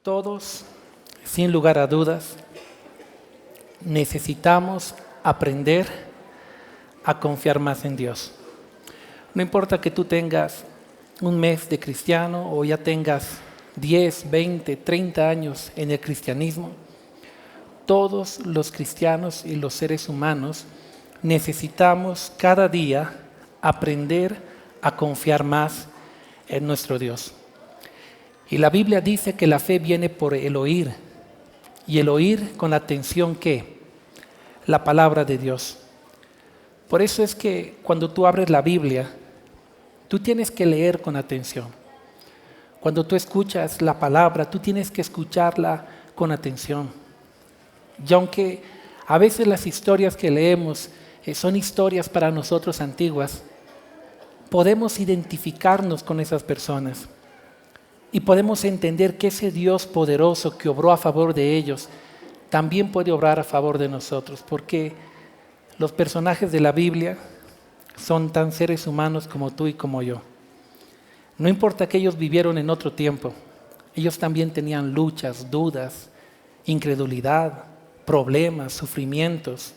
Todos, sin lugar a dudas, necesitamos aprender a confiar más en Dios. No importa que tú tengas un mes de cristiano o ya tengas 10, 20, 30 años en el cristianismo, todos los cristianos y los seres humanos necesitamos cada día aprender a confiar más en nuestro Dios. Y la Biblia dice que la fe viene por el oír, y el oír con la atención que la palabra de Dios. Por eso es que cuando tú abres la Biblia, tú tienes que leer con atención. Cuando tú escuchas la palabra, tú tienes que escucharla con atención. Y aunque a veces las historias que leemos son historias para nosotros antiguas, podemos identificarnos con esas personas y podemos entender que ese Dios poderoso que obró a favor de ellos también puede obrar a favor de nosotros, porque los personajes de la Biblia son tan seres humanos como tú y como yo. No importa que ellos vivieron en otro tiempo, ellos también tenían luchas, dudas, incredulidad, problemas, sufrimientos.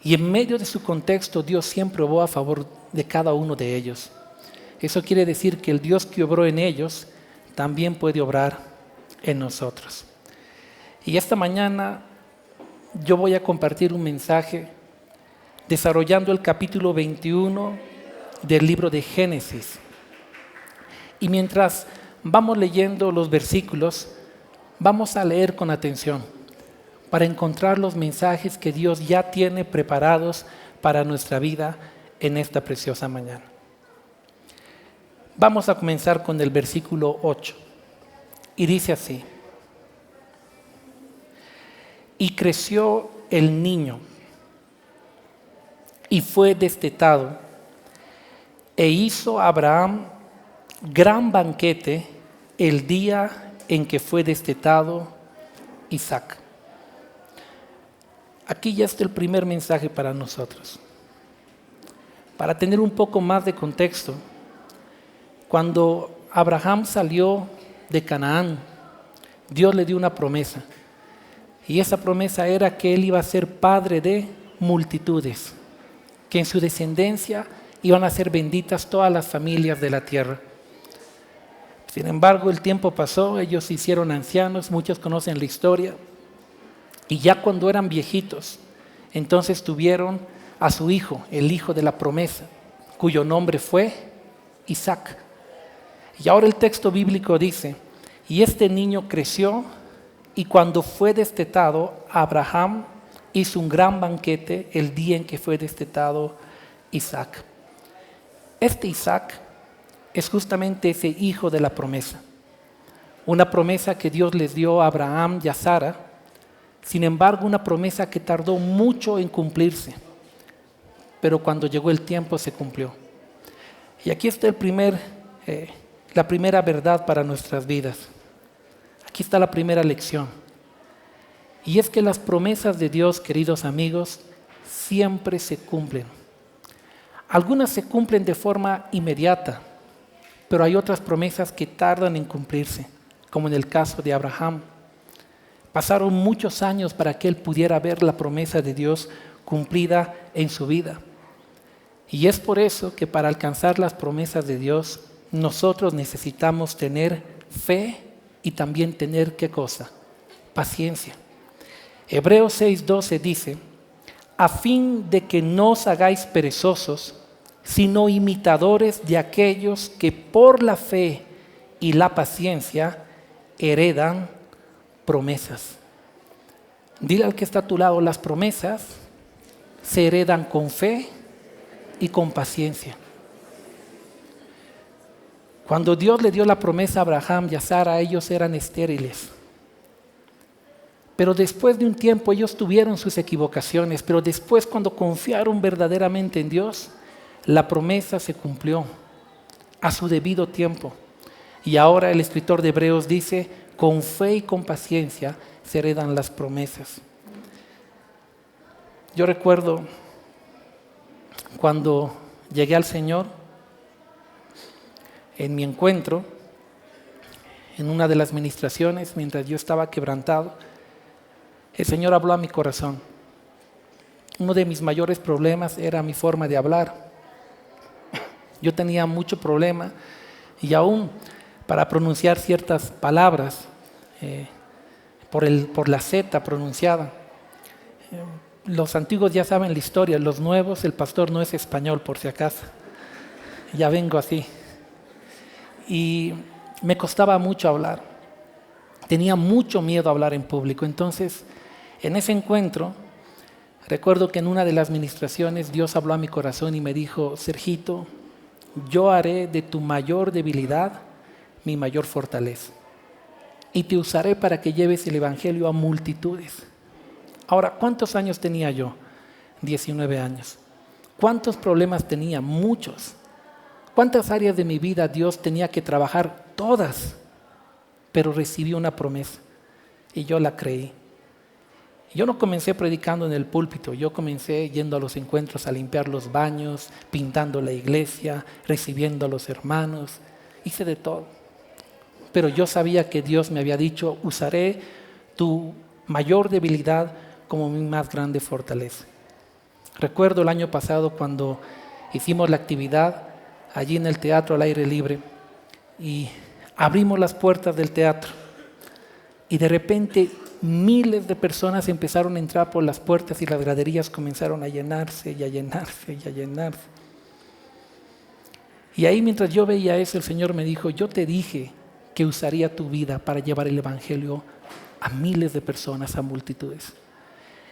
Y en medio de su contexto, Dios siempre obró a favor de cada uno de ellos. Eso quiere decir que el Dios que obró en ellos también puede obrar en nosotros. Y esta mañana yo voy a compartir un mensaje desarrollando el capítulo 21 del libro de Génesis. Y mientras vamos leyendo los versículos, vamos a leer con atención para encontrar los mensajes que Dios ya tiene preparados para nuestra vida en esta preciosa mañana. Vamos a comenzar con el versículo 8 y dice así: y creció el niño y fue destetado, e hizo Abraham gran banquete el día en que fue destetado Isaac. Aquí ya está el primer mensaje para nosotros. Para tener un poco más de contexto, cuando Abraham salió de Canaán, Dios le dio una promesa. Y esa promesa era que él iba a ser padre de multitudes, que en su descendencia iban a ser benditas todas las familias de la tierra. Sin embargo, el tiempo pasó, ellos se hicieron ancianos, muchos conocen la historia, y ya cuando eran viejitos, entonces tuvieron a su hijo, el hijo de la promesa, cuyo nombre fue Isaac. Y ahora el texto bíblico dice: y este niño creció, y cuando fue destetado, Abraham hizo un gran banquete el día en que fue destetado Isaac. Este Isaac es justamente ese hijo de la promesa. Una promesa que Dios les dio a Abraham y a Sara. Sin embargo, una promesa que tardó mucho en cumplirse. Pero cuando llegó el tiempo se cumplió. Y aquí está la primera verdad para nuestras vidas. Aquí está la primera lección. Y es que las promesas de Dios, queridos amigos, siempre se cumplen. Algunas se cumplen de forma inmediata, pero hay otras promesas que tardan en cumplirse, como en el caso de Abraham. Pasaron muchos años para que él pudiera ver la promesa de Dios cumplida en su vida. Y es por eso que para alcanzar las promesas de Dios, nosotros necesitamos tener fe y también tener, ¿qué cosa? Paciencia. Hebreos 6:12 dice: a fin de que no os hagáis perezosos, sino imitadores de aquellos que por la fe y la paciencia heredan promesas. Dile al que está a tu lado: las promesas se heredan con fe y con paciencia. Cuando Dios le dio la promesa a Abraham y a Sara, ellos eran estériles. Pero después de un tiempo ellos tuvieron sus equivocaciones, pero después, cuando confiaron verdaderamente en Dios, la promesa se cumplió a su debido tiempo. Y ahora el escritor de Hebreos dice: con fe y con paciencia se heredan las promesas. Yo recuerdo cuando llegué al Señor, en mi encuentro, en una de las ministraciones, mientras yo estaba quebrantado, el Señor habló a mi corazón. Uno de mis mayores problemas era mi forma de hablar. Yo tenía mucho problema y aún para pronunciar ciertas palabras por la Z pronunciada. Los antiguos ya saben la historia, los nuevos, el pastor no es español por si acaso. Ya vengo así. Y me costaba mucho hablar. Tenía mucho miedo a hablar en público. Entonces, en ese encuentro, recuerdo que en una de las ministraciones Dios habló a mi corazón y me dijo: Sergito, yo haré de tu mayor debilidad mi mayor fortaleza. Y te usaré para que lleves el evangelio a multitudes. Ahora, ¿cuántos años tenía yo? 19 años. ¿Cuántos problemas tenía? Muchos. ¿Cuántas áreas de mi vida Dios tenía que trabajar? Todas. Pero recibí una promesa y yo la creí. Yo no comencé predicando en el púlpito, yo comencé yendo a los encuentros a limpiar los baños, pintando la iglesia, recibiendo a los hermanos. Hice de todo. Pero yo sabía que Dios me había dicho: usaré tu mayor debilidad como mi más grande fortaleza. Recuerdo el año pasado cuando hicimos la actividad allí en el teatro al aire libre y abrimos las puertas del teatro y de repente miles de personas empezaron a entrar por las puertas y las graderías comenzaron a llenarse y a llenarse y a llenarse. Y ahí, mientras yo veía eso, el Señor me dijo: yo te dije que usaría tu vida para llevar el evangelio a miles de personas, a multitudes.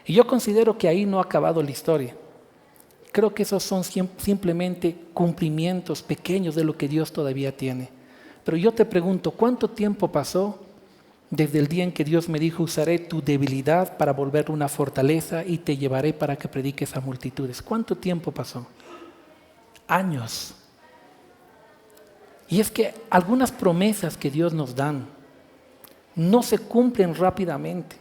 Y yo considero que ahí no ha acabado la historia. Creo que esos son simplemente cumplimientos pequeños de lo que Dios todavía tiene. Pero yo te pregunto, ¿cuánto tiempo pasó desde el día en que Dios me dijo: usaré tu debilidad para volver una fortaleza y te llevaré para que prediques a multitudes? ¿Cuánto tiempo pasó? Años. Y es que algunas promesas que Dios nos dan no se cumplen rápidamente.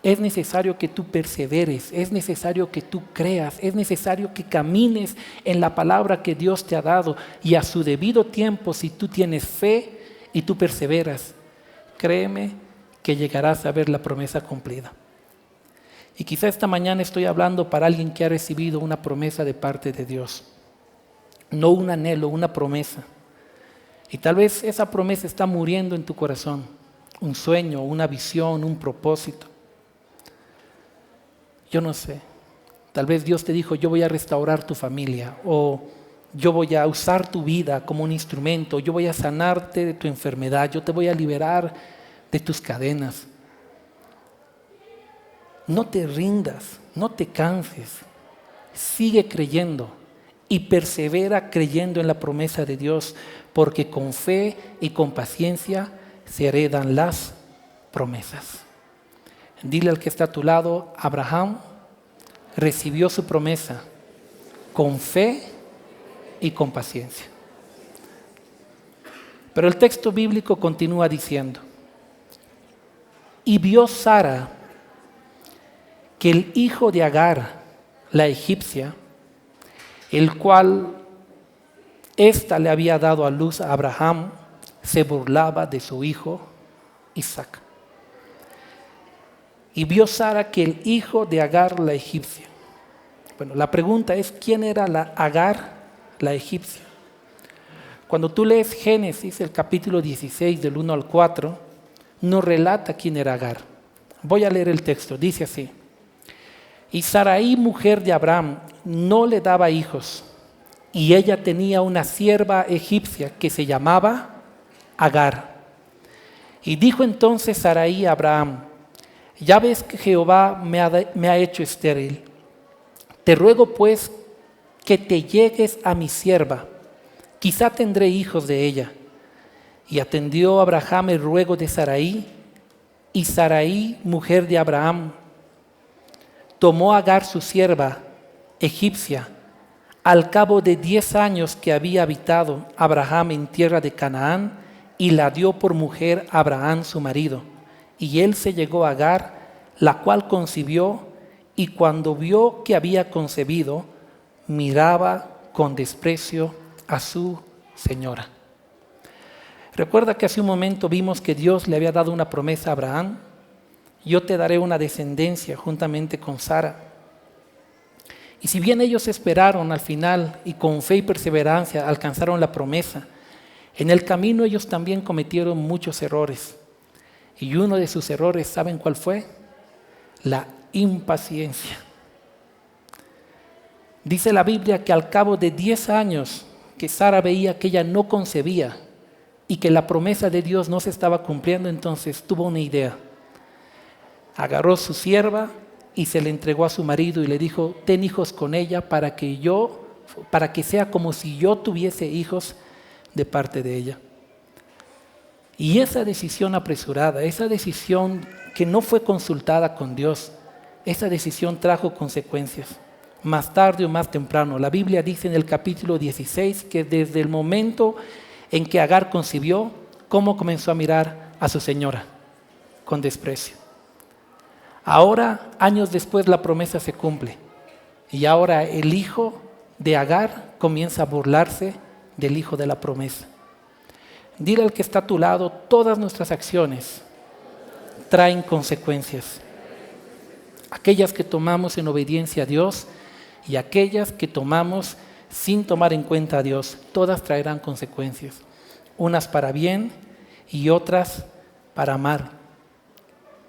Es necesario que tú perseveres, es necesario que tú creas, es necesario que camines en la palabra que Dios te ha dado, y a su debido tiempo, si tú tienes fe y tú perseveras, créeme que llegarás a ver la promesa cumplida. Y quizá esta mañana estoy hablando para alguien que ha recibido una promesa de parte de Dios, no un anhelo, una promesa. Y tal vez esa promesa está muriendo en tu corazón, un sueño, una visión, un propósito. Yo no sé, tal vez Dios te dijo: yo voy a restaurar tu familia, o yo voy a usar tu vida como un instrumento, yo voy a sanarte de tu enfermedad, yo te voy a liberar de tus cadenas. No te rindas, no te canses, sigue creyendo y persevera creyendo en la promesa de Dios, porque con fe y con paciencia se heredan las promesas. Dile al que está a tu lado: Abraham recibió su promesa con fe y con paciencia. Pero el texto bíblico continúa diciendo: y vio Sara que el hijo de Agar, la egipcia, el cual ésta le había dado a luz a Abraham, se burlaba de su hijo Isaac. Y vio Sara que el hijo de Agar, la egipcia. Bueno, la pregunta es: ¿quién era la Agar, la egipcia? Cuando tú lees Génesis, el capítulo 16, del 1 al 4, nos relata quién era Agar. Voy a leer el texto, dice así: y Sarai, mujer de Abraham, no le daba hijos, y ella tenía una sierva egipcia que se llamaba Agar. Y dijo entonces Sarai a Abraham: ya ves que Jehová me ha hecho estéril. Te ruego pues que te llegues a mi sierva, quizá tendré hijos de ella. Y atendió Abraham el ruego de Sarai, y Sarai, mujer de Abraham, tomó a Agar su sierva egipcia, al cabo de 10 años que había habitado Abraham en tierra de Canaán, y la dio por mujer a Abraham su marido. Y él se llegó a Agar, la cual concibió, y cuando vio que había concebido, miraba con desprecio a su señora. Recuerda que hace un momento vimos que Dios le había dado una promesa a Abraham. Yo te daré una descendencia juntamente con Sara. Y si bien ellos esperaron al final y con fe y perseverancia alcanzaron la promesa, en el camino ellos también cometieron muchos errores. Y uno de sus errores, ¿saben cuál fue? La impaciencia. Dice la Biblia que al cabo de 10 años que Sara veía que ella no concebía y que la promesa de Dios no se estaba cumpliendo, entonces tuvo una idea. Agarró su sierva y se le entregó a su marido y le dijo: ten hijos con ella para que sea como si yo tuviese hijos de parte de ella. Y esa decisión apresurada, esa decisión que no fue consultada con Dios, esa decisión trajo consecuencias. Más tarde o más temprano, la Biblia dice en el capítulo 16 que desde el momento en que Agar concibió, cómo comenzó a mirar a su señora con desprecio. Ahora, años después, la promesa se cumple y ahora el hijo de Agar comienza a burlarse del hijo de la promesa. Dile al que está a tu lado: todas nuestras acciones traen consecuencias. Aquellas que tomamos en obediencia a Dios y aquellas que tomamos sin tomar en cuenta a Dios, todas traerán consecuencias. Unas para bien y otras para mal.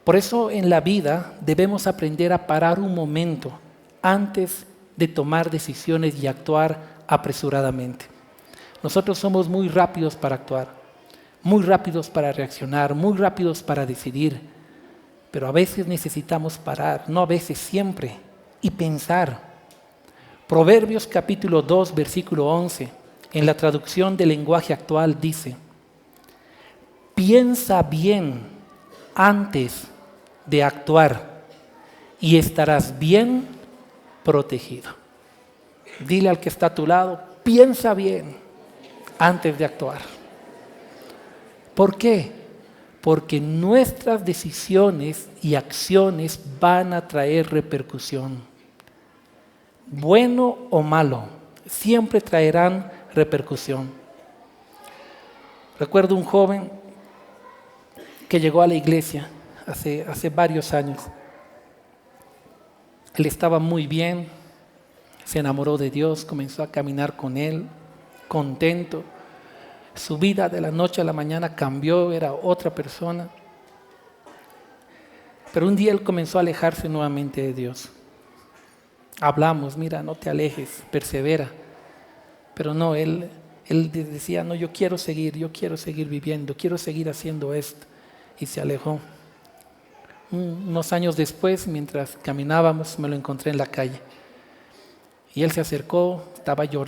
Por eso en la vida debemos aprender a parar un momento antes de tomar decisiones y actuar apresuradamente. Nosotros somos muy rápidos para actuar, muy rápidos para reaccionar, muy rápidos para decidir, pero a veces necesitamos parar, no a veces, siempre, y pensar. Proverbios capítulo 2, versículo 11, en la traducción del lenguaje actual dice: piensa bien antes de actuar y estarás bien protegido. Dile al que está a tu lado: piensa bien antes de actuar. ¿Por qué? Porque nuestras decisiones y acciones van a traer repercusión. Bueno o malo, siempre traerán repercusión. Recuerdo un joven que llegó a la iglesia hace varios años. Él estaba muy bien, se enamoró de Dios, comenzó a caminar con Él, contento. Su vida de la noche a la mañana cambió, era otra persona. Pero un día él comenzó a alejarse nuevamente de Dios. Hablamos: mira, no te alejes, persevera. Pero no, él decía: no, yo quiero seguir viviendo, quiero seguir haciendo esto. Y se alejó. Unos años después, mientras caminábamos, me lo encontré en la calle. Y él se acercó,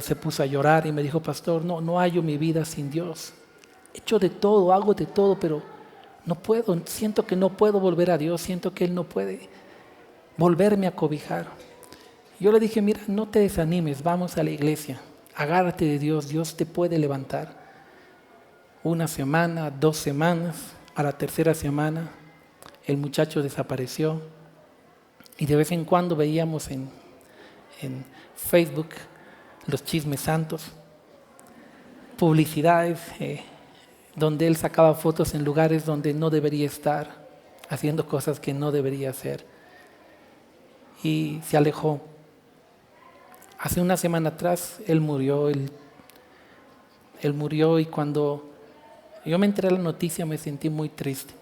se puso a llorar y me dijo: pastor, no hallo mi vida sin Dios. He hecho de todo, hago de todo, pero no puedo, siento que no puedo volver a Dios, siento que Él no puede volverme a cobijar. Yo le dije: mira, no te desanimes, vamos a la iglesia, agárrate de Dios, Dios te puede levantar. Una semana, 2 semanas, a la tercera semana, el muchacho desapareció y de vez en cuando veíamos en Facebook los chismes santos, publicidades donde él sacaba fotos en lugares donde no debería estar, haciendo cosas que no debería hacer, y se alejó. Hace una semana atrás él murió. Él murió, y cuando yo me enteré de la noticia me sentí muy triste.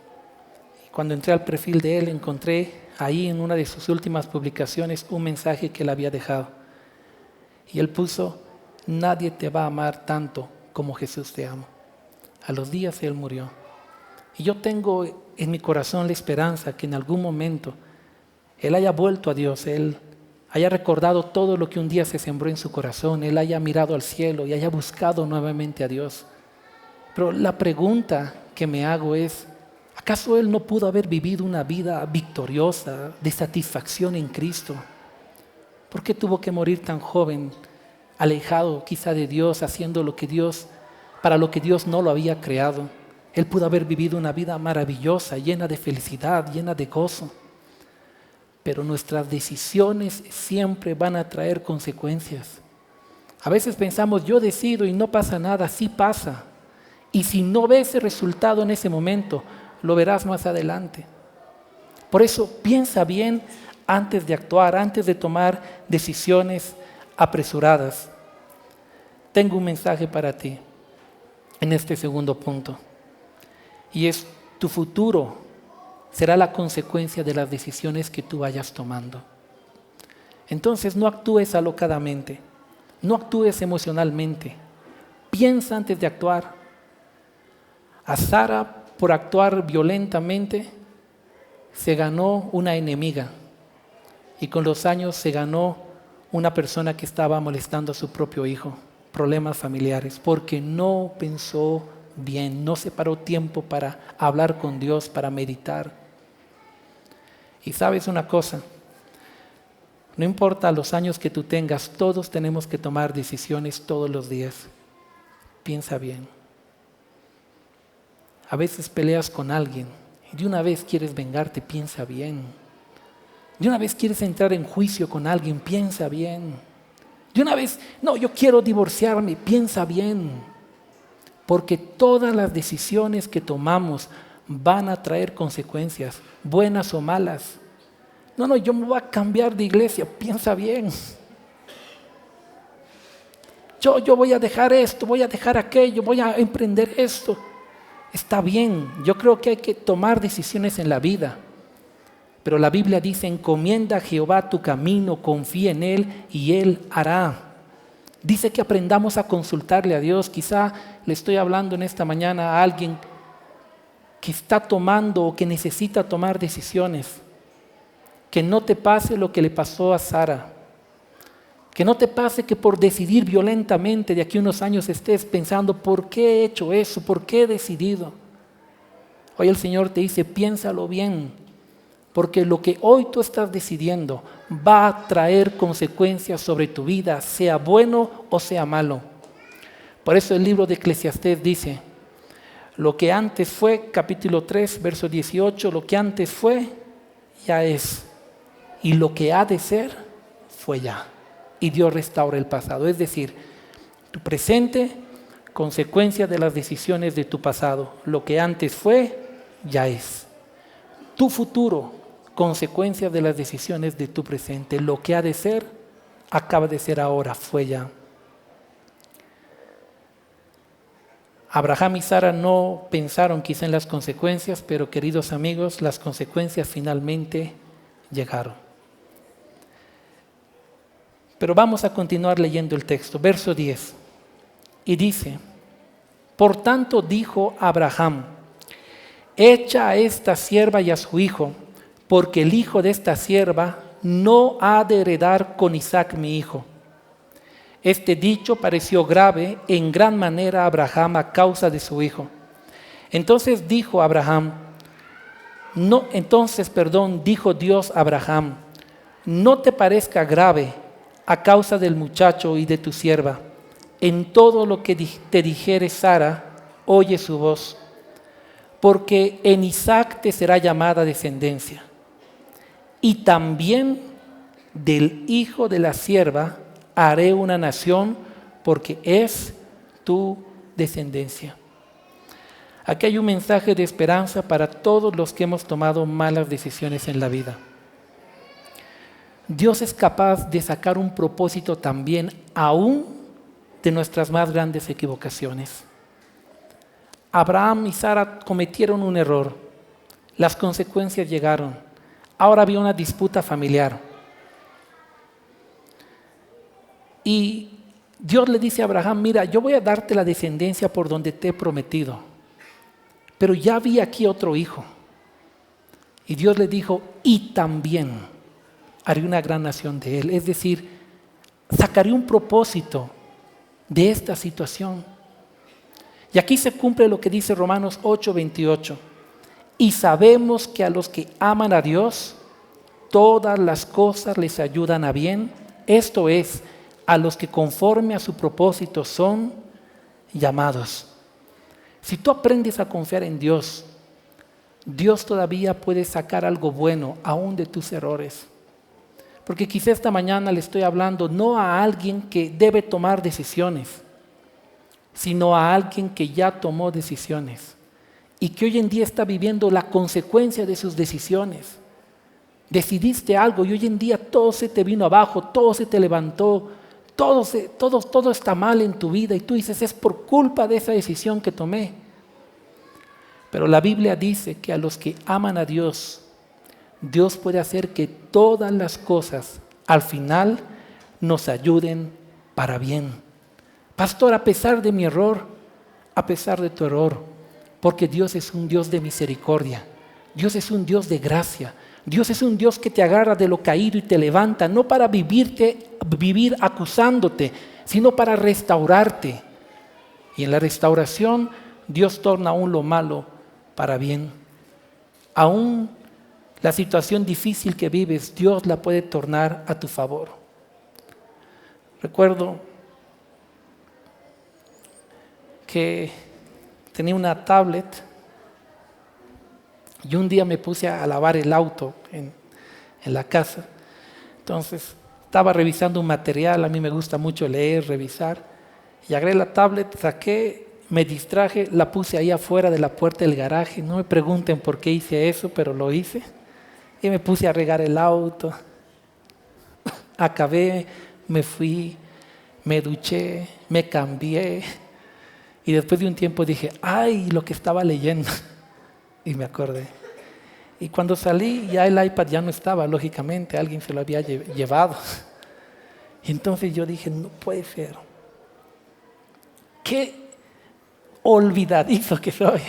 Y cuando entré al perfil de él, encontré ahí en una de sus últimas publicaciones un mensaje que él había dejado. Y él puso: nadie te va a amar tanto como Jesús te ama. A los días él murió. Y yo tengo en mi corazón la esperanza que en algún momento él haya vuelto a Dios, él haya recordado todo lo que un día se sembró en su corazón, él haya mirado al cielo y haya buscado nuevamente a Dios. Pero la pregunta que me hago es: ¿acaso él no pudo haber vivido una vida victoriosa, de satisfacción en Cristo? ¿Por qué tuvo que morir tan joven, alejado quizá de Dios, haciendo para lo que Dios no lo había creado? Él pudo haber vivido una vida maravillosa, llena de felicidad, llena de gozo. Pero nuestras decisiones siempre van a traer consecuencias. A veces pensamos: yo decido y no pasa nada. Sí pasa. Y si no ves el resultado en ese momento, lo verás más adelante. Por eso piensa bien antes de actuar, antes de tomar decisiones apresuradas. Tengo un mensaje para ti en este segundo punto. Y es: tu futuro será la consecuencia de las decisiones que tú vayas tomando. Entonces no actúes alocadamente, no actúes emocionalmente. Piensa antes de actuar. A Sara, por actuar violentamente, se ganó una enemiga. Y con los años se ganó una persona que estaba molestando a su propio hijo. Problemas familiares, porque no pensó bien, no separó tiempo para hablar con Dios, para meditar. Y sabes una cosa, no importa los años que tú tengas, todos tenemos que tomar decisiones todos los días. Piensa bien. A veces peleas con alguien y de una vez quieres vengarte, piensa bien. De una vez quieres entrar en juicio con alguien, piensa bien. De una vez, no, yo quiero divorciarme, piensa bien. Porque todas las decisiones que tomamos van a traer consecuencias, buenas o malas. No, yo me voy a cambiar de iglesia, piensa bien. Yo voy a dejar esto, voy a dejar aquello, voy a emprender esto. Está bien, yo creo que hay que tomar decisiones en la vida. Pero la Biblia dice: encomienda a Jehová tu camino, confía en Él y Él hará. Dice que aprendamos a consultarle a Dios. Quizá le estoy hablando en esta mañana a alguien que está tomando o que necesita tomar decisiones. Que no te pase lo que le pasó a Sara. Que no te pase que por decidir violentamente de aquí a unos años estés pensando: ¿por qué he hecho eso? ¿Por qué he decidido? Hoy el Señor te dice: piénsalo bien, porque lo que hoy tú estás decidiendo va a traer consecuencias sobre tu vida, sea bueno o sea malo. Por eso el libro de Eclesiastés dice: lo que antes fue, capítulo 3, verso 18, lo que antes fue, ya es. Y lo que ha de ser, fue ya. Y Dios restaura el pasado. Es decir, tu presente, consecuencia de las decisiones de tu pasado. Lo que antes fue, ya es. Tu futuro, consecuencia de las decisiones de tu presente. Lo que ha de ser, acaba de ser ahora, fue ya. Abraham y Sara no pensaron quizá en las consecuencias, pero queridos amigos, las consecuencias finalmente llegaron. Pero vamos a continuar leyendo el texto, verso 10. Y dice: por tanto dijo Abraham: echa a esta sierva y a su hijo, porque el hijo de esta sierva no ha de heredar con Isaac mi hijo. Este dicho pareció grave en gran manera a Abraham a causa de su hijo. Entonces dijo Dios a Abraham: no te parezca grave a causa del muchacho y de tu sierva. En todo lo que te dijere Sara, oye su voz, porque en Isaac te será llamada descendencia. Y también del hijo de la sierva haré una nación, porque es tu descendencia. Aquí hay un mensaje de esperanza para todos los que hemos tomado malas decisiones en la vida. Dios es capaz de sacar un propósito también aún de nuestras más grandes equivocaciones. Abraham y Sara cometieron un error. Las consecuencias llegaron. Ahora había una disputa familiar. Y Dios le dice a Abraham: mira, yo voy a darte la descendencia por donde te he prometido. Pero ya vi aquí otro hijo. Y Dios le dijo: y también haré una gran nación de él. Es decir, sacaré un propósito de esta situación. Y aquí se cumple lo que dice Romanos 8:28. Y sabemos que a los que aman a Dios, todas las cosas les ayudan a bien. Esto es, a los que conforme a su propósito son llamados. Si tú aprendes a confiar en Dios, Dios todavía puede sacar algo bueno aún de tus errores. Porque quizá esta mañana le estoy hablando no a alguien que debe tomar decisiones, sino a alguien que ya tomó decisiones y que hoy en día está viviendo la consecuencia de sus decisiones. Decidiste algo y hoy en día todo se te vino abajo, todo se te levantó, todo está mal en tu vida y tú dices, es por culpa de esa decisión que tomé. Pero la Biblia dice que a los que aman a Dios, Dios puede hacer que todas las cosas al final nos ayuden para bien. Pastor, a pesar de mi error, a pesar de tu error, porque Dios es un Dios de misericordia, Dios es un Dios de gracia, Dios es un Dios que te agarra de lo caído y te levanta, no para vivir acusándote, sino para restaurarte. Y en la restauración, Dios torna aún lo malo para bien. Aún la situación difícil que vives, Dios la puede tornar a tu favor. Recuerdo que tenía una tablet y un día me puse a lavar el auto en la casa. Entonces estaba revisando un material, a mí me gusta mucho leer, revisar, y agarré la tablet, saqué, me distraje, la puse ahí afuera de la puerta del garaje. No me pregunten por qué hice eso, pero lo hice. Y me puse a regar el auto. Acabé, me fui, me duché, me cambié. Y después de un tiempo dije, ¡ay, lo que estaba leyendo! Y me acordé. Y cuando salí, ya el iPad ya no estaba, lógicamente, alguien se lo había llevado. Y entonces yo dije, no puede ser. ¡Qué olvidadizo que soy!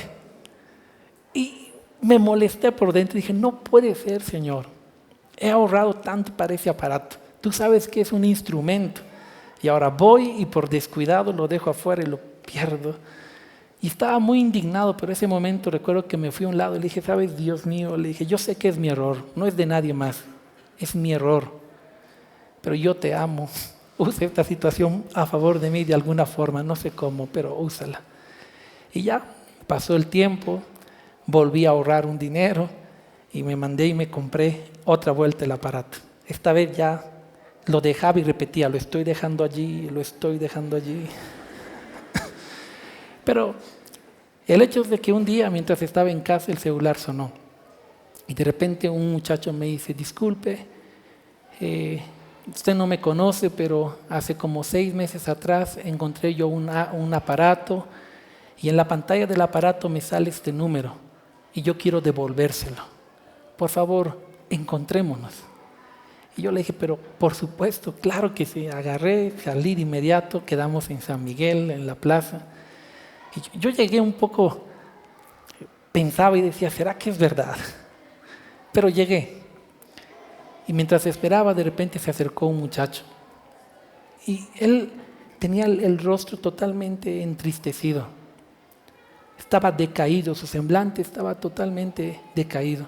Y me molesté por dentro y dije, no puede ser, Señor. He ahorrado tanto para ese aparato. Tú sabes que es un instrumento. Y ahora voy y por descuidado lo dejo afuera y lo pierdo. Y estaba muy indignado, pero ese momento recuerdo que me fui a un lado y le dije, ¿sabes, Dios mío? Le dije, yo sé que es mi error, no es de nadie más, es mi error. Pero yo te amo. Usa esta situación a favor de mí de alguna forma, no sé cómo, pero úsala. Y ya, pasó el tiempo, volví a ahorrar un dinero y me mandé y me compré otra vuelta el aparato. Esta vez ya lo dejaba y repetía, lo estoy dejando allí, lo estoy dejando allí. Pero el hecho es de que un día, mientras estaba en casa, el celular sonó. Y de repente un muchacho me dice, disculpe, usted no me conoce, pero hace como 6 meses atrás encontré yo un aparato y en la pantalla del aparato me sale este número y yo quiero devolvérselo. Por favor, encontrémonos. Y yo le dije, pero por supuesto, claro que sí. Agarré, salí de inmediato, quedamos en San Miguel, en la plaza. Y yo llegué un poco, pensaba y decía, ¿será que es verdad? Pero llegué. Y mientras esperaba, de repente se acercó un muchacho. Y él tenía el rostro totalmente entristecido. Estaba decaído, su semblante estaba totalmente decaído.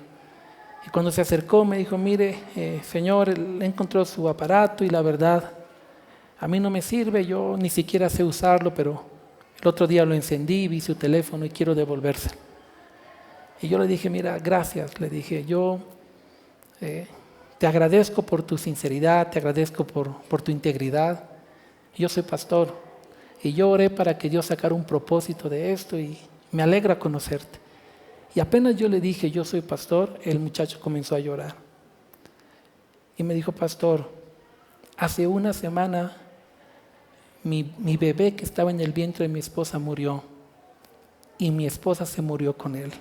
Y cuando se acercó me dijo, mire, señor, él encontró su aparato y la verdad, a mí no me sirve, yo ni siquiera sé usarlo, pero el otro día lo encendí, vi su teléfono y quiero devolvérselo. Y yo le dije, mira, gracias, le dije, yo te agradezco por tu sinceridad, te agradezco por tu integridad. Yo soy pastor y yo oré para que Dios sacara un propósito de esto y me alegra conocerte. Y apenas yo le dije, yo soy pastor, el muchacho comenzó a llorar. Y me dijo, pastor, hace una semana mi bebé que estaba en el vientre de mi esposa murió y mi esposa se murió con él.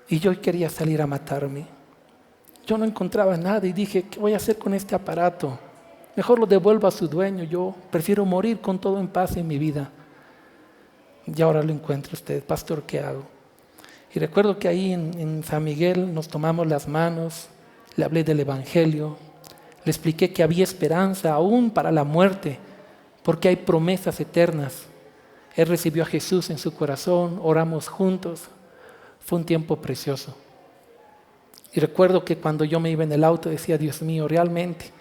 Y yo quería salir a matarme. Yo no encontraba nada y dije, ¿qué voy a hacer con este aparato? Mejor lo devuelvo a su dueño, yo prefiero morir con todo en paz en mi vida. Y ahora lo encuentro usted, pastor, ¿qué hago? Y recuerdo que ahí en San Miguel nos tomamos las manos, le hablé del Evangelio, le expliqué que había esperanza aún para la muerte, porque hay promesas eternas. Él recibió a Jesús en su corazón, oramos juntos, fue un tiempo precioso. Y recuerdo que cuando yo me iba en el auto decía, Dios mío, realmente,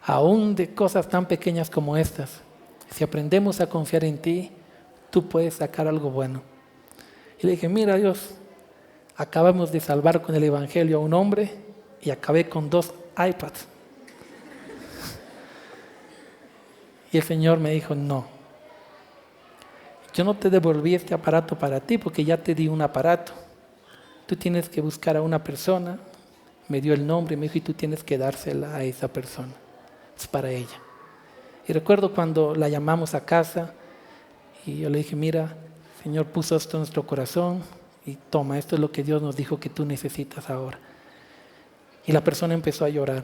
aún de cosas tan pequeñas como estas, si aprendemos a confiar en ti, tú puedes sacar algo bueno. Y le dije, mira Dios, acabamos de salvar con el Evangelio a un hombre y acabé con 2 iPads. Y el Señor me dijo, no, yo no te devolví este aparato para ti porque ya te di un aparato. Tú tienes que buscar a una persona, me dio el nombre, me dijo, y tú tienes que dársela a esa persona. Es para ella. Y recuerdo cuando la llamamos a casa y yo le dije, mira, el Señor puso esto en nuestro corazón y toma, esto es lo que Dios nos dijo que tú necesitas ahora. Y la persona empezó a llorar.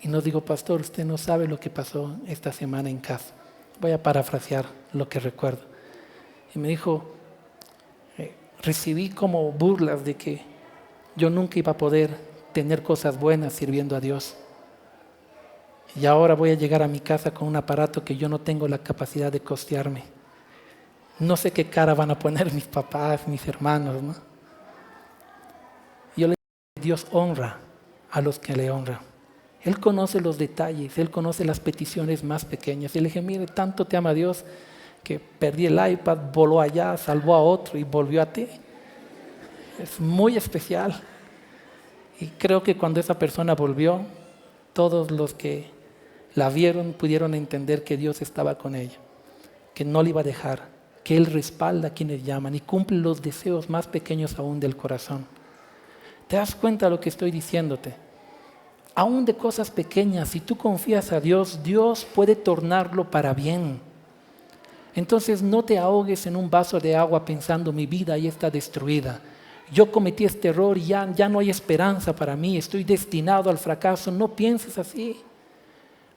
Y nos dijo, pastor, usted no sabe lo que pasó esta semana en casa. Voy a parafrasear lo que recuerdo. Y me dijo, recibí como burlas de que yo nunca iba a poder tener cosas buenas sirviendo a Dios. Y ahora voy a llegar a mi casa con un aparato que yo no tengo la capacidad de costearme. No sé qué cara van a poner mis papás, mis hermanos, ¿no? Yo le digo, Dios honra a los que le honran. Él conoce los detalles, Él conoce las peticiones más pequeñas. Y le dije, mire, tanto te ama Dios que perdí el iPad, voló allá, salvó a otro y volvió a ti. Es muy especial. Y creo que cuando esa persona volvió, todos los que la vieron pudieron entender que Dios estaba con ella, que no le iba a dejar, que Él respalda a quienes llaman y cumple los deseos más pequeños aún del corazón. ¿Te das cuenta de lo que estoy diciéndote? Aún de cosas pequeñas, si tú confías a Dios, Dios puede tornarlo para bien. Entonces no te ahogues en un vaso de agua pensando mi vida ya está destruida. Yo cometí este error y ya no hay esperanza para mí, estoy destinado al fracaso. No pienses así.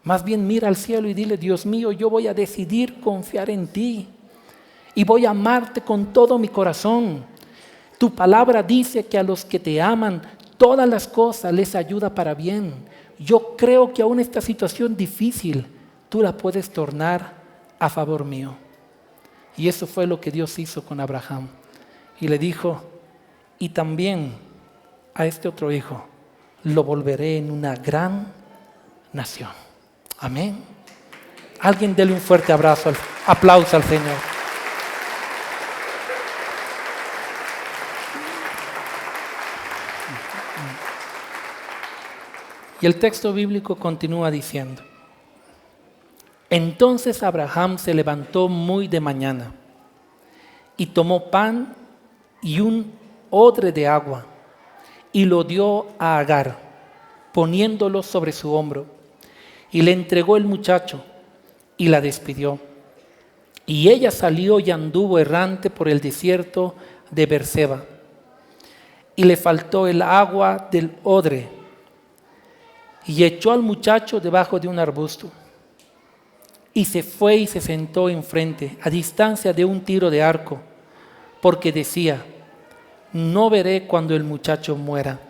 Más bien mira al cielo y dile, Dios mío, yo voy a decidir confiar en ti y voy a amarte con todo mi corazón. Tu palabra dice que a los que te aman, todas las cosas les ayuda para bien. Yo creo que aún esta situación difícil, tú la puedes tornar a favor mío. Y eso fue lo que Dios hizo con Abraham. Y le dijo, y también a este otro hijo lo volveré en una gran nación. Amén. Alguien dele un fuerte aplauso al Señor. Y el texto bíblico continúa diciendo, entonces Abraham se levantó muy de mañana y tomó pan y un odre de agua y lo dio a Agar, poniéndolo sobre su hombro, y le entregó el muchacho y la despidió. Y ella salió y anduvo errante por el desierto de Beerseba, y le faltó el agua del odre, y echó al muchacho debajo de un arbusto, y se fue y se sentó enfrente, a distancia de un tiro de arco, porque decía, no veré cuando el muchacho muera.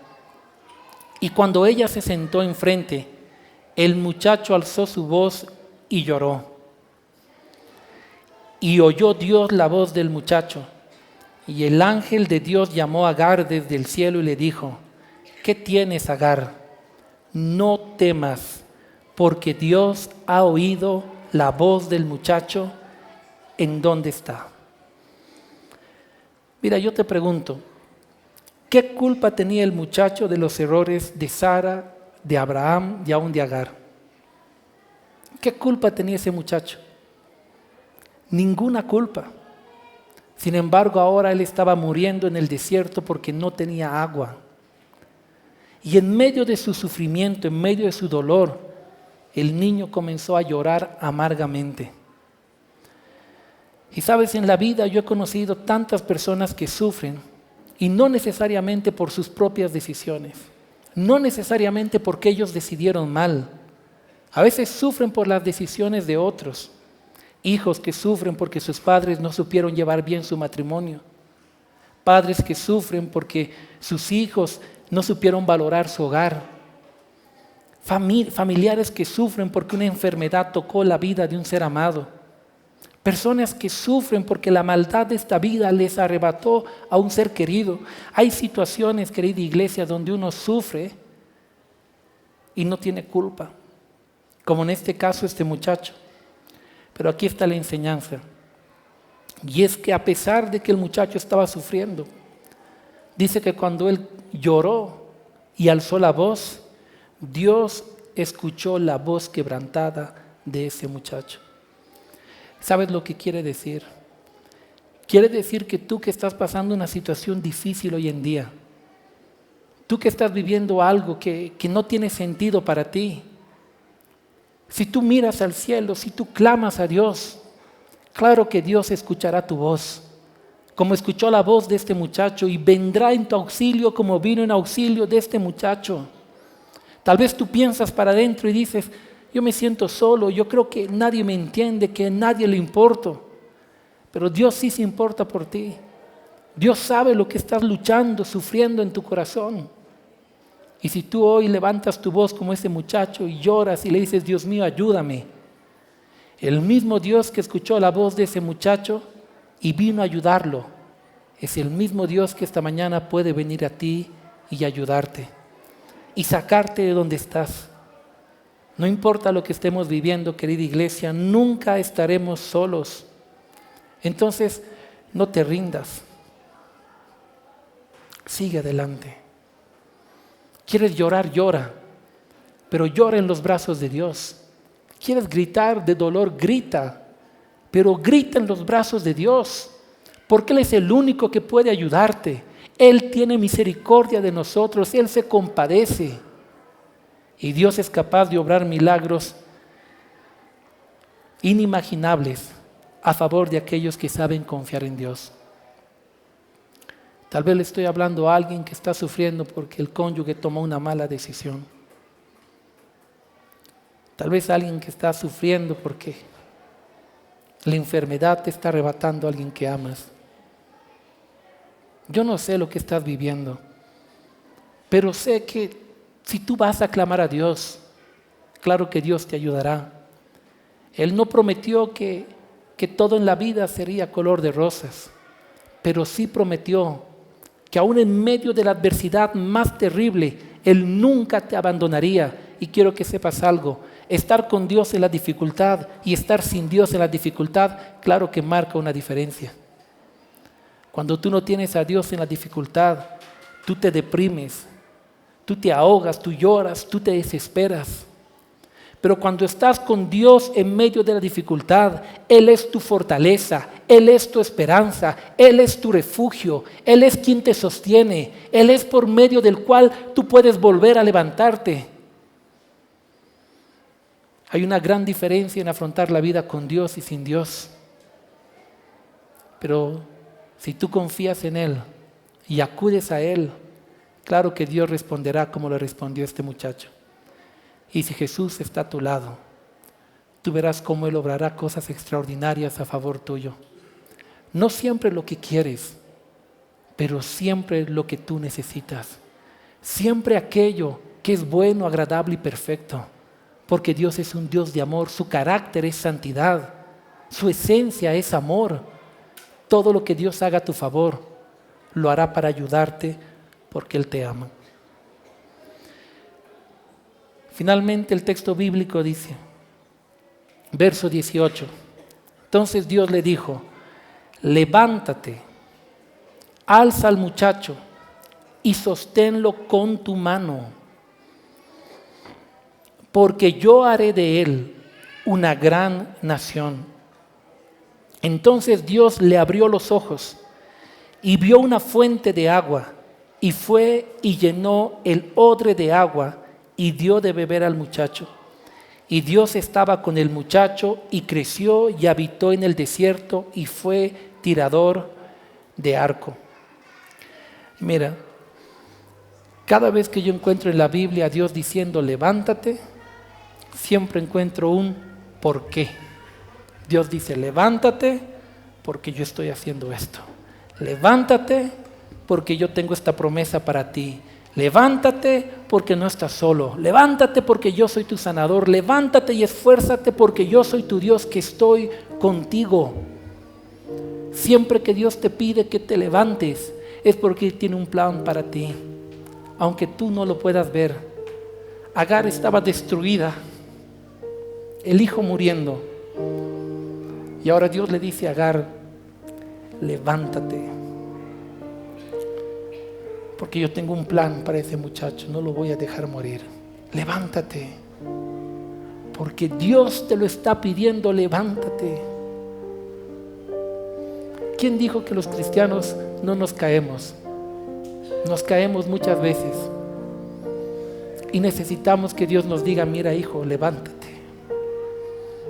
Y cuando ella se sentó enfrente, el muchacho alzó su voz y lloró. Y oyó Dios la voz del muchacho. Y el ángel de Dios llamó a Agar desde el cielo y le dijo, ¿qué tienes, Agar? No temas, porque Dios ha oído la voz del muchacho en dónde está. Mira, yo te pregunto, ¿qué culpa tenía el muchacho de los errores de Sara, de Abraham y aún de Agar? ¿Qué culpa tenía ese muchacho? Ninguna culpa. Sin embargo, ahora él estaba muriendo en el desierto porque no tenía agua. Y en medio de su sufrimiento, en medio de su dolor, el niño comenzó a llorar amargamente. Y sabes, en la vida yo he conocido tantas personas que sufren, y no necesariamente por sus propias decisiones, no necesariamente porque ellos decidieron mal. A veces sufren por las decisiones de otros. Hijos que sufren porque sus padres no supieron llevar bien su matrimonio. Padres que sufren porque sus hijos no supieron valorar su hogar. Familiares que sufren porque una enfermedad tocó la vida de un ser amado. Personas que sufren porque la maldad de esta vida les arrebató a un ser querido. Hay situaciones, querida iglesia, donde uno sufre y no tiene culpa, como en este caso este muchacho. Pero aquí está la enseñanza. Y es que a pesar de que el muchacho estaba sufriendo, dice que cuando él lloró y alzó la voz, Dios escuchó la voz quebrantada de ese muchacho. ¿Sabes lo que quiere decir? Quiere decir que tú que estás pasando una situación difícil hoy en día, tú que estás viviendo algo que no tiene sentido para ti, si tú miras al cielo, si tú clamas a Dios, claro que Dios escuchará tu voz, como escuchó la voz de este muchacho, y vendrá en tu auxilio como vino en auxilio de este muchacho. Tal vez tú piensas para adentro y dices, yo me siento solo, yo creo que nadie me entiende, que a nadie le importo. Pero Dios sí se importa por ti. Dios sabe lo que estás luchando, sufriendo en tu corazón. Y si tú hoy levantas tu voz como ese muchacho y lloras y le dices, Dios mío, ayúdame, el mismo Dios que escuchó la voz de ese muchacho y vino a ayudarlo, es el mismo Dios que esta mañana puede venir a ti y ayudarte y sacarte de donde estás. No importa lo que estemos viviendo, querida iglesia, nunca estaremos solos. Entonces, no te rindas. Sigue adelante. ¿Quieres llorar? Llora. Pero llora en los brazos de Dios. ¿Quieres gritar de dolor? Grita. Pero grita en los brazos de Dios. Porque Él es el único que puede ayudarte. Él tiene misericordia de nosotros. Él se compadece. Y Dios es capaz de obrar milagros inimaginables a favor de aquellos que saben confiar en Dios. Tal vez le estoy hablando a alguien que está sufriendo porque el cónyuge tomó una mala decisión. Tal vez a alguien que está sufriendo porque la enfermedad te está arrebatando a alguien que amas. Yo no sé lo que estás viviendo, pero sé que si tú vas a clamar a Dios, claro que Dios te ayudará. Él no prometió que todo en la vida sería color de rosas, pero sí prometió que aún en medio de la adversidad más terrible, Él nunca te abandonaría. Y quiero que sepas algo, estar con Dios en la dificultad y estar sin Dios en la dificultad, claro que marca una diferencia. Cuando tú no tienes a Dios en la dificultad, tú te deprimes, tú te ahogas, tú lloras, tú te desesperas. Pero cuando estás con Dios en medio de la dificultad, Él es tu fortaleza, Él es tu esperanza, Él es tu refugio, Él es quien te sostiene, Él es por medio del cual tú puedes volver a levantarte. Hay una gran diferencia en afrontar la vida con Dios y sin Dios. Pero si tú confías en Él y acudes a Él, claro que Dios responderá como le respondió este muchacho. Y si Jesús está a tu lado, tú verás cómo Él obrará cosas extraordinarias a favor tuyo. No siempre lo que quieres, pero siempre lo que tú necesitas. Siempre aquello que es bueno, agradable y perfecto. Porque Dios es un Dios de amor, su carácter es santidad, su esencia es amor. Todo lo que Dios haga a tu favor, lo hará para ayudarte porque Él te ama. Finalmente el texto bíblico dice, verso 18, entonces Dios le dijo, levántate, alza al muchacho y sosténlo con tu mano, porque yo haré de él una gran nación. Entonces Dios le abrió los ojos y vio una fuente de agua y fue y llenó el odre de agua y dio de beber al muchacho. Y Dios estaba con el muchacho y creció y habitó en el desierto y fue tirador de arco. Mira, cada vez que yo encuentro en la Biblia a Dios diciendo levántate, siempre encuentro un por qué. Dios dice levántate porque yo estoy haciendo esto. Levántate porque yo tengo esta promesa para ti. Levántate porque no estás solo. Levántate porque yo soy tu sanador. Levántate y esfuérzate porque yo soy tu Dios que estoy contigo. Siempre que Dios te pide que te levantes es porque Él tiene un plan para ti. Aunque tú no lo puedas ver. Agar estaba destruida. El hijo muriendo. Y ahora Dios le dice a Agar, levántate. Porque yo tengo un plan para ese muchacho, no lo voy a dejar morir. Levántate, porque Dios te lo está pidiendo, levántate. ¿Quién dijo que los cristianos no nos caemos? Nos caemos muchas veces y necesitamos que Dios nos diga, mira hijo, levántate.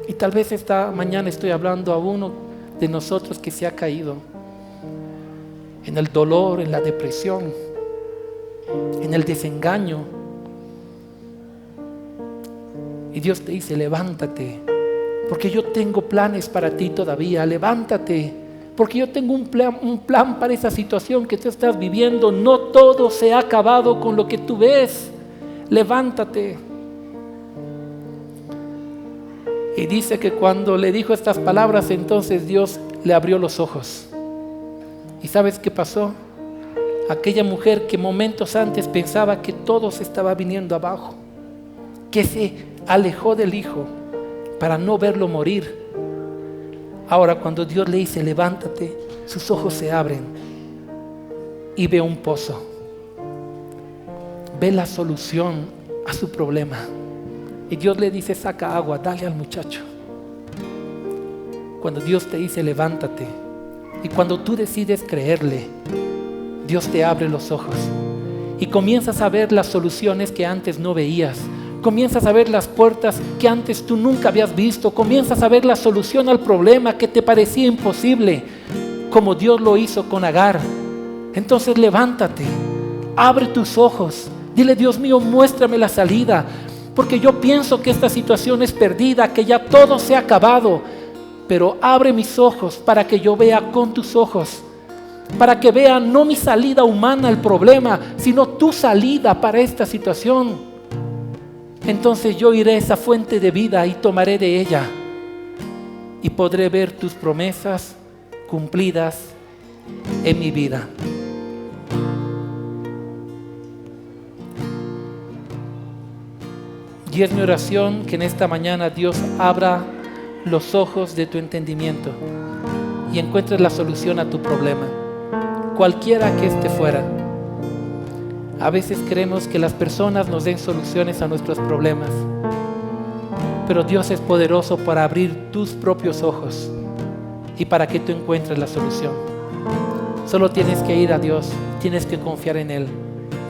Y tal vez esta mañana estoy hablando a uno de nosotros que se ha caído en el dolor, en la depresión, en el desengaño. Y Dios te dice, levántate, porque yo tengo planes para ti todavía. Levántate, porque yo tengo un plan para esa situación que tú estás viviendo. No todo se ha acabado con lo que tú ves. Levántate. Y dice que cuando le dijo estas palabras, entonces Dios le abrió los ojos. ¿Y sabes qué pasó? Aquella mujer que momentos antes pensaba que todo se estaba viniendo abajo, que se alejó del hijo para no verlo morir, ahora cuando Dios le dice levántate, sus ojos se abren y ve un pozo, ve la solución a su problema. Y Dios le dice, saca agua, dale al muchacho. Cuando Dios te dice levántate, y cuando tú decides creerle, Dios te abre los ojos y comienzas a ver las soluciones que antes no veías. Comienzas a ver las puertas que antes tú nunca habías visto. Comienzas a ver la solución al problema que te parecía imposible, como Dios lo hizo con Agar. Entonces levántate, abre tus ojos, dile, Dios mío, muéstrame la salida, porque yo pienso que esta situación es perdida, que ya todo se ha acabado, pero abre mis ojos para que yo vea con tus ojos, para que vea no mi salida humana al problema, sino tu salida para esta situación. Entonces yo iré a esa fuente de vida y tomaré de ella, y podré ver tus promesas cumplidas en mi vida. Y es mi oración que en esta mañana Dios abra los ojos de tu entendimiento y encuentres la solución a tu problema, cualquiera que esté fuera. A veces queremos que las personas nos den soluciones a nuestros problemas, pero Dios es poderoso para abrir tus propios ojos y para que tú encuentres la solución. Solo tienes que ir a Dios, tienes que confiar en Él,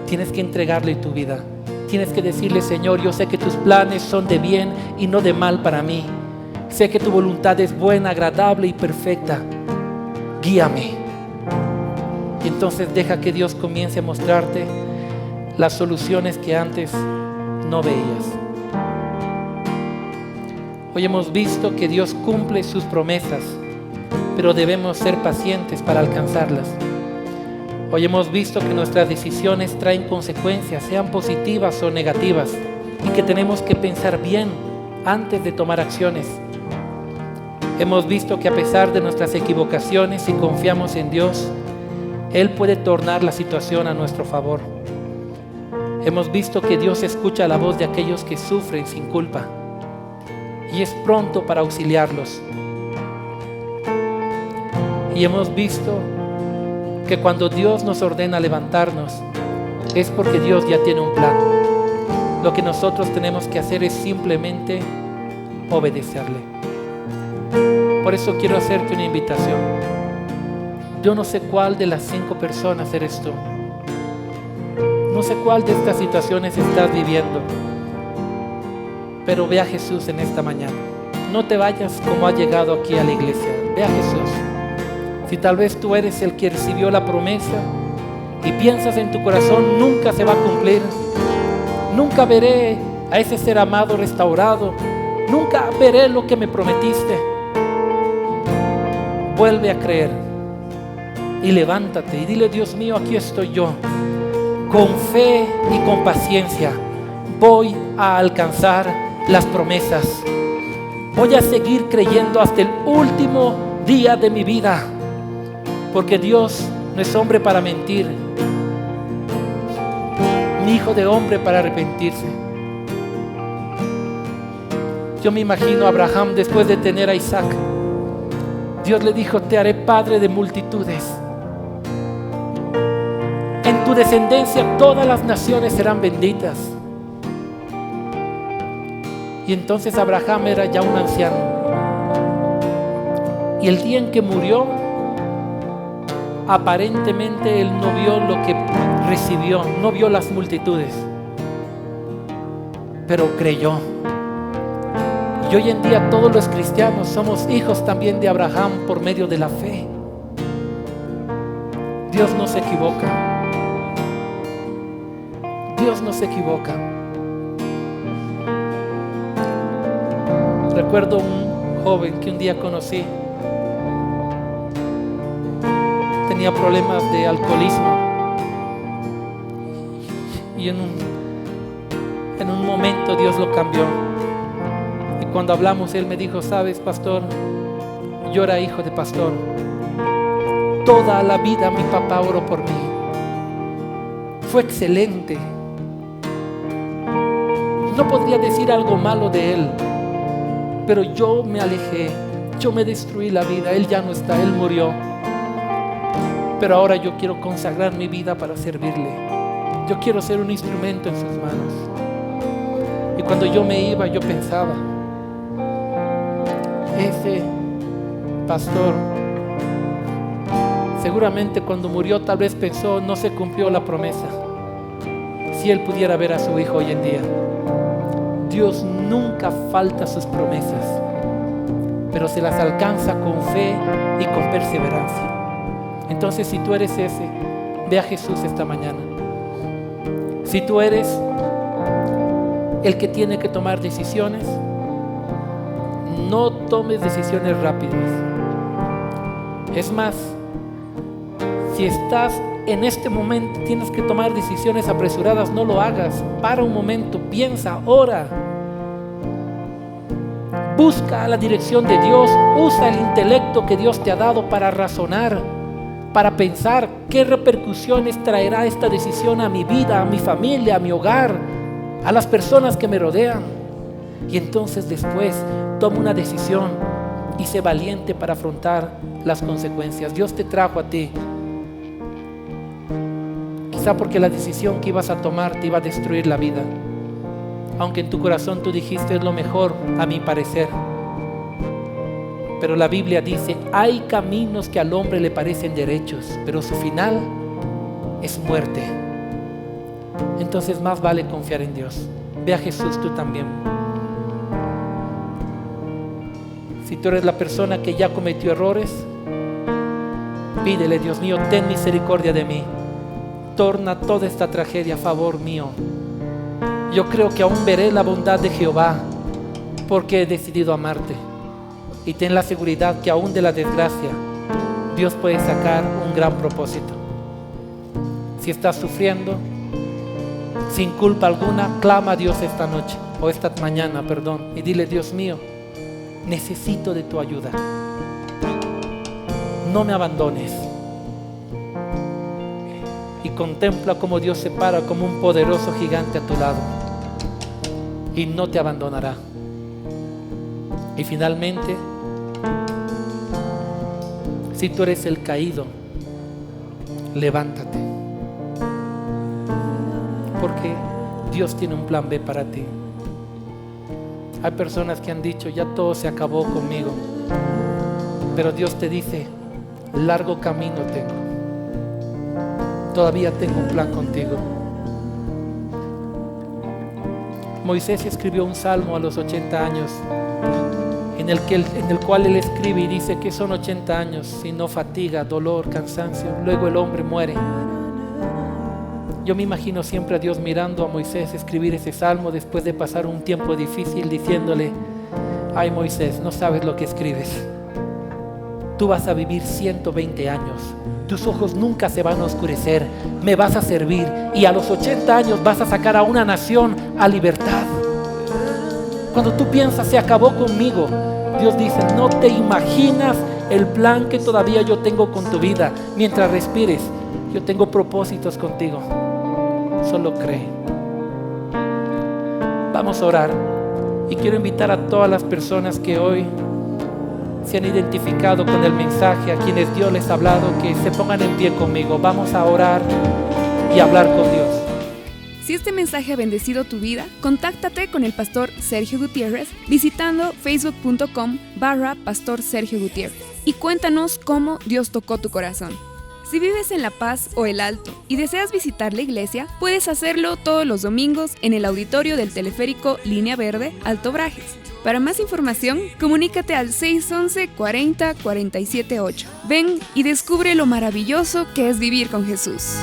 tienes que entregarle tu vida. Tienes que decirle, Señor, yo sé que tus planes son de bien y no de mal para mí. Sé que tu voluntad es buena, agradable y perfecta. Guíame. Y entonces deja que Dios comience a mostrarte las soluciones que antes no veías. Hoy hemos visto que Dios cumple sus promesas, pero debemos ser pacientes para alcanzarlas. Hoy hemos visto que nuestras decisiones traen consecuencias, sean positivas o negativas, y que tenemos que pensar bien antes de tomar acciones. Hemos visto que a pesar de nuestras equivocaciones, si confiamos en Dios, Él puede tornar la situación a nuestro favor. Hemos visto que Dios escucha la voz de aquellos que sufren sin culpa y es pronto para auxiliarlos. Y hemos visto que cuando Dios nos ordena levantarnos, es porque Dios ya tiene un plan. Lo que nosotros tenemos que hacer es simplemente obedecerle. Por eso quiero hacerte una invitación. Yo no sé cuál de las 5 personas eres tú. No sé cuál de estas situaciones estás viviendo. Pero ve a Jesús en esta mañana. No te vayas como has llegado aquí a la iglesia. Ve a Jesús. Si tal vez tú eres el que recibió la promesa y piensas en tu corazón, nunca se va a cumplir. Nunca veré a ese ser amado restaurado. Nunca veré lo que me prometiste. Vuelve a creer y levántate y dile, Dios mío, aquí estoy yo. Con fe y con paciencia voy a alcanzar las promesas. Voy a seguir creyendo hasta el último día de mi vida. Porque Dios no es hombre para mentir, ni hijo de hombre para arrepentirse. Yo me imagino a Abraham después de tener a Isaac. Dios le dijo, te haré padre de multitudes. En tu descendencia todas las naciones serán benditas. Y entonces Abraham era ya un anciano. Y el día en que murió, aparentemente él no vio lo que recibió, no vio las multitudes, pero creyó. Y hoy en día todos los cristianos somos hijos también de Abraham por medio de la fe. Dios no se equivoca. Dios no se equivoca. Recuerdo un joven que un día conocí. Tenía problemas de alcoholismo. Y en un momento Dios lo cambió. Y cuando hablamos, él me dijo: sabes, pastor, yo era hijo de pastor. Toda la vida mi papá oró por mí. Fue excelente. No podría decir algo malo de él, pero yo me alejé, yo me destruí la vida. Él ya no está, él murió. Pero ahora yo quiero consagrar mi vida para servirle. Yo quiero ser un instrumento en sus manos. Y cuando yo me iba, yo pensaba: ese pastor seguramente cuando murió tal vez pensó, no se cumplió la promesa. Si él pudiera ver a su hijo hoy en día. Dios nunca falta sus promesas, pero se las alcanza con fe y con perseverancia. Entonces, si tú eres ese, ve a Jesús esta mañana. Si tú eres el que tiene que tomar decisiones, no tomes decisiones rápidas. Es más, si estás en este momento, tienes que tomar decisiones apresuradas, no lo hagas. Para un momento, piensa, ora. Busca la dirección de Dios. Usa el intelecto que Dios te ha dado para razonar, para pensar qué repercusiones traerá esta decisión a mi vida, a mi familia, a mi hogar, a las personas que me rodean. Y entonces después toma una decisión y sé valiente para afrontar las consecuencias. Dios te trajo a ti, quizá porque la decisión que ibas a tomar te iba a destruir la vida, aunque en tu corazón tú dijiste: es lo mejor a mi parecer. Pero la Biblia dice: hay caminos que al hombre le parecen derechos, pero su final es muerte. Entonces más vale confiar en Dios. Ve a Jesús tú también. Si tú eres la persona que ya cometió errores, pídele: Dios mío, ten misericordia de mí. Torna toda esta tragedia a favor mío. Yo creo que aún veré la bondad de Jehová, porque he decidido amarte. Y ten la seguridad que aún de la desgracia Dios puede sacar un gran propósito. Si estás sufriendo sin culpa alguna, clama a Dios esta noche, o esta mañana, perdón, y dile: Dios mío, necesito de tu ayuda. No me abandones. Y contempla cómo Dios se para como un poderoso gigante a tu lado y no te abandonará. Y finalmente, si tú eres el caído, levántate, porque Dios tiene un plan B para ti. Hay personas que han dicho: ya todo se acabó conmigo, pero Dios te dice: largo camino tengo, todavía tengo un plan contigo. Moisés escribió un salmo a los 80 años en el cual él escribe y dice que son 80 años sino fatiga, dolor, cansancio, luego el hombre muere. Yo me imagino siempre a Dios mirando a Moisés escribir ese salmo después de pasar un tiempo difícil, diciéndole: ay, Moisés, no sabes lo que escribes. Tú vas a vivir 120 años. Tus ojos nunca se van a oscurecer. Me vas a servir y a los 80 años vas a sacar a una nación a libertad. Cuando tú piensas: se acabó conmigo, Dios dice: no te imaginas el plan que todavía yo tengo con tu vida. Mientras respires, yo tengo propósitos contigo. Solo cree. Vamos a orar. Y quiero invitar a todas las personas que hoy se han identificado con el mensaje, a quienes Dios les ha hablado, que se pongan en pie conmigo. Vamos a orar y hablar con Dios. Si este mensaje ha bendecido tu vida, contáctate con el pastor Sergio Gutiérrez visitando facebook.com/Pastor Sergio Gutiérrez y cuéntanos cómo Dios tocó tu corazón. Si vives en La Paz o El Alto y deseas visitar la iglesia, puedes hacerlo todos los domingos en el auditorio del teleférico Línea Verde, Alto Brajes. Para más información, comunícate al 611 40 47 8. Ven y descubre lo maravilloso que es vivir con Jesús.